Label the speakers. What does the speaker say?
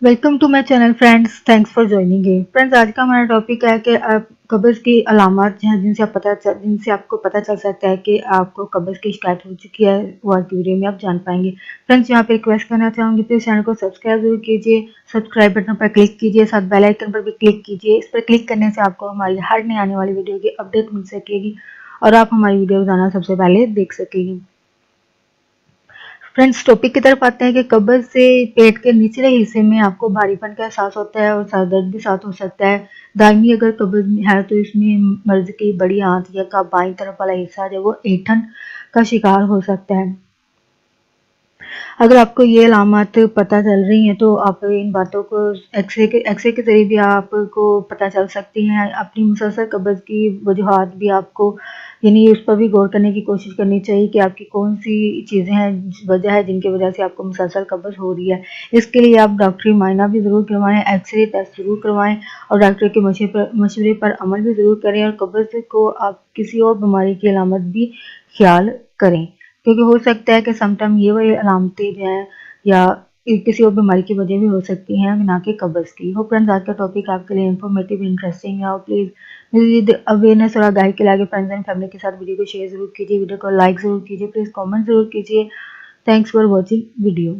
Speaker 1: Welcome to my channel friends. Thanks for joining in friends. आज का हमारा topic है कि आप कब्ज़ की अलामत हैं जिनसे आपको पता चल सकता है कि आपको कब्ज़ की शिकायत हो चुकी है। वो आज की वीडियो में आप जान पाएंगे। फ्रेंड्स, यहाँ पे रिक्वेस्ट करना चाहूँगी, प्लीज़ चैनल को सब्सक्राइब जरूर कीजिए, सब्सक्राइब बटन पर क्लिक कीजिए, साथ बेल आइकन पर भी क्लिक कीजिए। इस पर क्लिक करने से आपको हमारी हर नई आने वाली वीडियो की अपडेट मिल सकेगी और आप हमारी वीडियो रोजाना सबसे पहले देख सकेंगे। फ्रेंड्स, टॉपिक की तरफ आते हैं कि कब्ज़ से पेट के निचले हिस्से में आपको भारीपन का एहसास होता है और सर दर्द भी साथ हो सकता है। दायमी अगर कब्ज़ है तो इसमें मर्ज की बड़ी आंत का बाईं तरफ वाला हिस्सा जो वो ऐंठन का शिकार हो सकता है। अगर आपको ये अलामत पता चल रही हैं तो आप इन बातों को एक्सरे के ज़रिए भी आपको पता चल सकती हैं। अपनी मुसलसल कब्ज़ की वजूहात भी आपको यानी उस पर भी गौर करने की कोशिश करनी चाहिए कि आपकी कौन सी चीज़ें हैं, वजह है जिनकी वजह से आपको मुसलसल कब्ज़ हो रही है। इसके लिए आप डॉक्टरी मायना भी ज़रूर करवाएं, एक्सरे टेस्ट ज़रूर करवाएं और डॉक्टर के मशवरे पर अमल भी ज़रूर करें और कब्ज़ को आप किसी और बीमारी की अलामत भी ख्याल करें, क्योंकि हो सकता है कि समटाइम ये वाली अलामतें जो हैं या किसी और बीमारी की वजह भी हो सकती हैं, ना कि कब्ज़ की। होप फ्रेंड्स, आज का टॉपिक आपके लिए इन्फॉर्मेटिव इंटरेस्टिंग है और प्लीज़ विद अवेयरनेस और आगाही के लिए फ्रेंड्स एंड फैमिली के साथ वीडियो को शेयर ज़रूर कीजिए, वीडियो को लाइक ज़रूर कीजिए, प्लीज़ कमेंट ज़रूर कीजिए। Thanks for watching video.